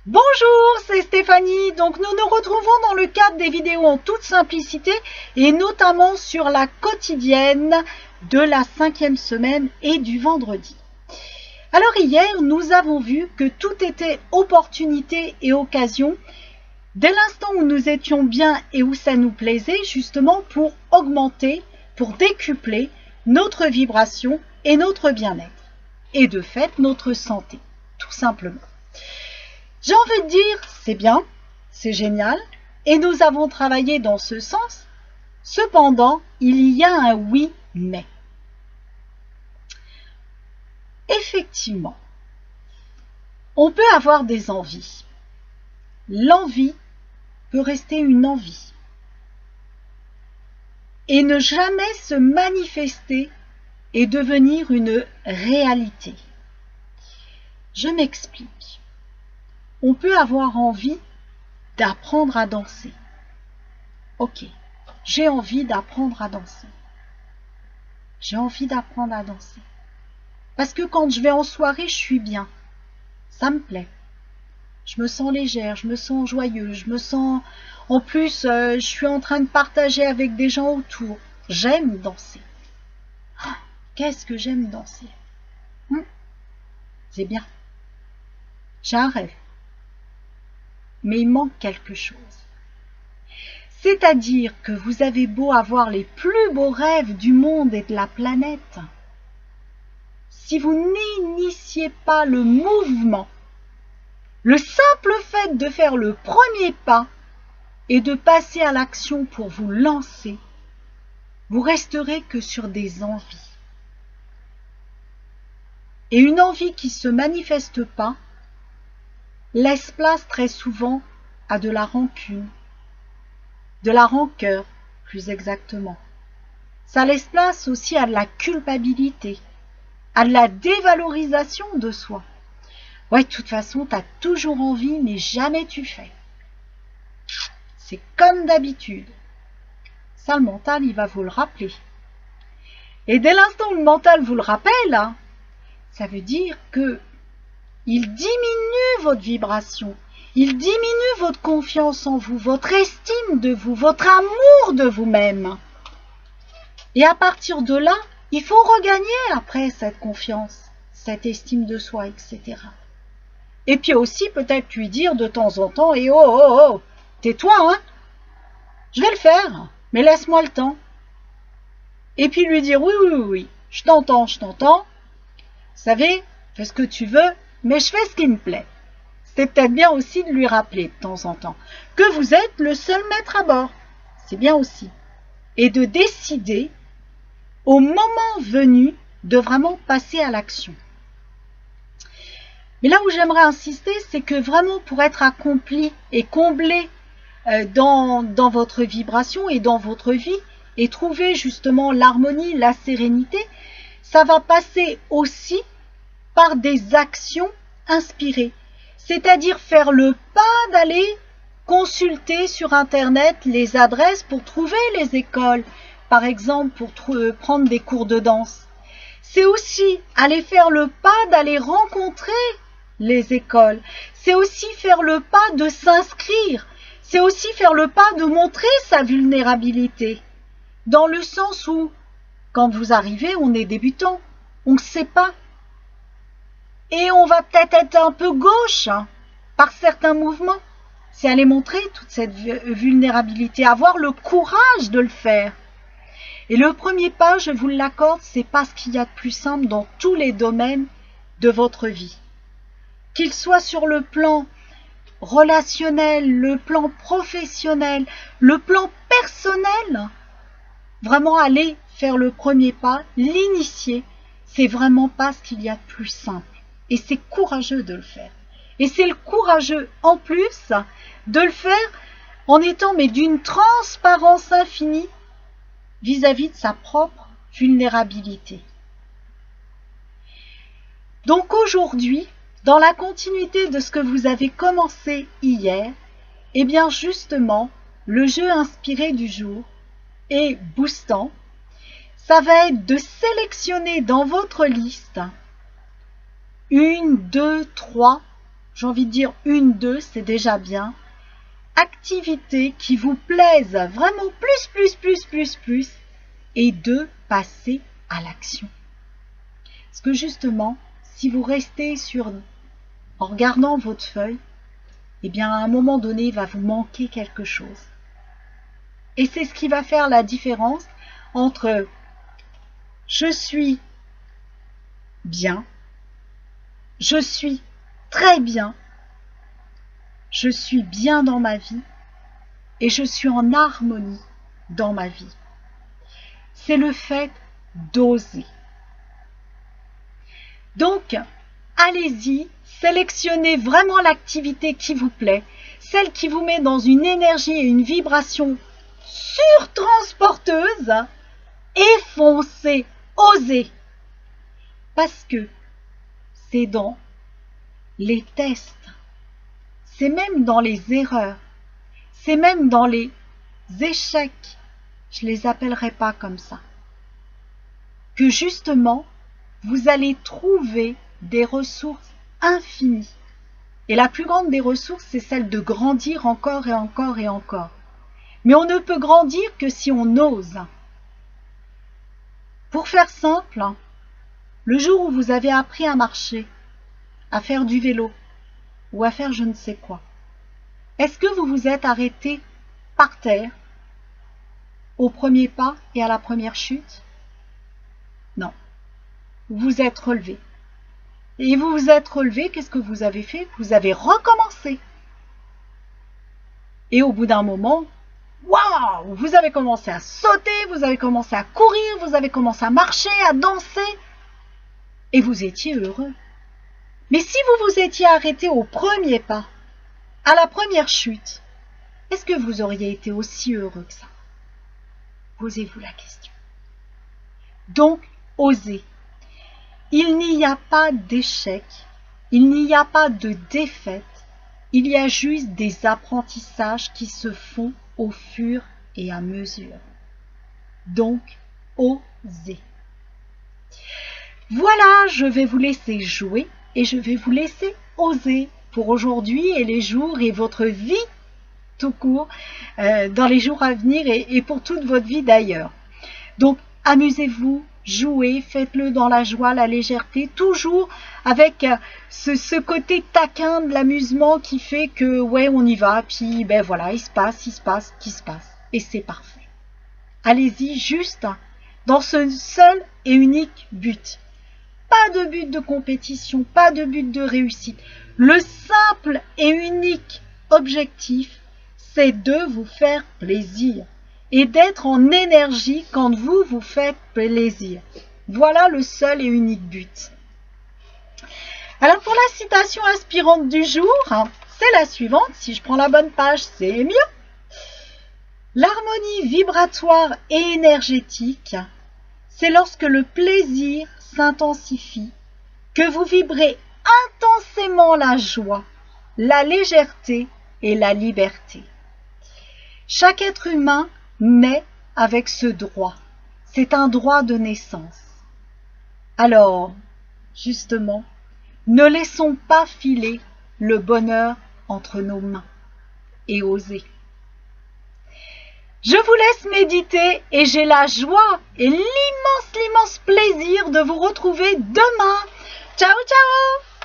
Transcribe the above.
Bonjour, c'est Stéphanie. Donc nous nous retrouvons dans le cadre des vidéos en toute simplicité et notamment sur la quotidienne de la 5e semaine et du vendredi. Alors hier, nous avons vu que tout était opportunité et occasion dès l'instant où nous étions bien et où ça nous plaisait, justement pour augmenter, pour décupler notre vibration et notre bien-être. Et de fait, notre santé, tout simplement. J'ai envie de dire, c'est bien, c'est génial, et nous avons travaillé dans ce sens. Cependant, il y a un oui, mais. Effectivement, on peut avoir des envies. L'envie peut rester une envie et ne jamais se manifester et devenir une réalité. Je m'explique. On peut avoir envie d'apprendre à danser. Ok, j'ai envie d'apprendre à danser. J'ai envie d'apprendre à danser. Parce que quand je vais en soirée, je suis bien. Ça me plaît. Je me sens légère, je me sens joyeuse, je me sens... En plus, je suis en train de partager avec des gens autour. J'aime danser. Ah, qu'est-ce que j'aime danser. C'est bien. J'ai un rêve. Mais il manque quelque chose. C'est-à-dire que vous avez beau avoir les plus beaux rêves du monde et de la planète, si vous n'initiez pas le mouvement, le simple fait de faire le premier pas et de passer à l'action pour vous lancer, vous resterez que sur des envies. Et une envie qui ne se manifeste pas laisse place très souvent à de la rancune, de la rancœur plus exactement. Ça laisse place aussi à de la culpabilité, à de la dévalorisation de soi. Ouais, de toute façon, tu as toujours envie, mais jamais tu fais. C'est comme d'habitude. Ça, le mental, il va vous le rappeler. Et dès l'instant où le mental vous le rappelle, hein, ça veut dire que il diminue votre vibration, il diminue votre confiance en vous, votre estime de vous, votre amour de vous-même. Et à partir de là, il faut regagner après cette confiance, cette estime de soi, etc. Et puis aussi peut-être lui dire de temps en temps, et oh, tais-toi, hein, je vais le faire, mais laisse-moi le temps. Et puis lui dire, oui, je t'entends, vous savez, fais ce que tu veux, mais je fais ce qui me plaît. C'est peut-être bien aussi de lui rappeler de temps en temps que vous êtes le seul maître à bord. C'est bien aussi. Et de décider, au moment venu, de vraiment passer à l'action. Mais là où j'aimerais insister, c'est que vraiment pour être accompli et comblé dans votre vibration et dans votre vie, et trouver justement l'harmonie, la sérénité, ça va passer aussi par des actions inspirées. C'est-à-dire faire le pas d'aller consulter sur Internet les adresses pour trouver les écoles, par exemple pour prendre des cours de danse. C'est aussi aller faire le pas d'aller rencontrer les écoles. C'est aussi faire le pas de s'inscrire. C'est aussi faire le pas de montrer sa vulnérabilité. Dans le sens où, quand vous arrivez, on est débutant, on ne sait pas. Et on va peut-être être un peu gauche par certains mouvements. C'est aller montrer toute cette vulnérabilité, avoir le courage de le faire. Et le premier pas, je vous l'accorde, c'est pas ce qu'il y a de plus simple dans tous les domaines de votre vie. Qu'il soit sur le plan relationnel, le plan professionnel, le plan personnel, vraiment aller faire le premier pas, l'initier, c'est vraiment pas ce qu'il y a de plus simple. Et c'est courageux de le faire. Et c'est le courageux en plus de le faire en étant mais d'une transparence infinie vis-à-vis de sa propre vulnérabilité. Donc aujourd'hui, dans la continuité de ce que vous avez commencé hier, eh bien justement, le jeu inspiré du jour et boostant, ça va être de sélectionner dans votre liste 1, 2, 3 j'ai envie de dire 1, 2, c'est déjà bien. Activités qui vous plaisent vraiment plus. Et 2, passez à l'action. Parce que justement, si vous restez en regardant votre feuille, eh bien à un moment donné, il va vous manquer quelque chose. Et c'est ce qui va faire la différence entre je suis bien, je suis très bien, je suis bien dans ma vie et je suis en harmonie dans ma vie. C'est le fait d'oser. Donc, allez-y, sélectionnez vraiment l'activité qui vous plaît, celle qui vous met dans une énergie et une vibration surtransporteuse, et foncez, osez. Parce que c'est dans les tests, c'est même dans les erreurs, c'est même dans les échecs, je ne les appellerai pas comme ça, que justement, vous allez trouver des ressources infinies. Et la plus grande des ressources, c'est celle de grandir encore et encore et encore. Mais on ne peut grandir que si on ose. Pour faire simple, le jour où vous avez appris à marcher, à faire du vélo ou à faire je ne sais quoi, est-ce que vous vous êtes arrêté par terre au premier pas et à la première chute? Non. Vous vous êtes relevé. Et vous vous êtes relevé, qu'est-ce que vous avez fait? Vous avez recommencé. Et au bout d'un moment, waouh, vous avez commencé à sauter, vous avez commencé à courir, vous avez commencé à marcher, à danser. Et vous étiez heureux. Mais si vous vous étiez arrêté au premier pas, à la première chute, est-ce que vous auriez été aussi heureux que ça? Posez-vous la question. Donc, osez. Il n'y a pas d'échec, il n'y a pas de défaite, il y a juste des apprentissages qui se font au fur et à mesure. Donc, osez. Voilà, je vais vous laisser jouer et je vais vous laisser oser pour aujourd'hui et les jours et votre vie tout court dans les jours à venir et pour toute votre vie d'ailleurs. Donc, amusez-vous, jouez, faites-le dans la joie, la légèreté, toujours avec ce côté taquin de l'amusement qui fait que, ouais, on y va, puis ben voilà, il se passe, et c'est parfait. Allez-y juste dans ce seul et unique but. Pas de but de compétition, pas de but de réussite. Le simple et unique objectif, c'est de vous faire plaisir et d'être en énergie quand vous vous faites plaisir. Voilà le seul et unique but. Alors pour la citation inspirante du jour, c'est la suivante. Si je prends la bonne page, c'est mieux. L'harmonie vibratoire et énergétique, c'est lorsque le plaisir s'intensifie, que vous vibrez intensément la joie, la légèreté et la liberté. Chaque être humain naît avec ce droit. C'est un droit de naissance. Alors, justement, ne laissons pas filer le bonheur entre nos mains et osez. Je vous laisse méditer et j'ai la joie et l'immense plaisir de vous retrouver demain. Ciao, ciao!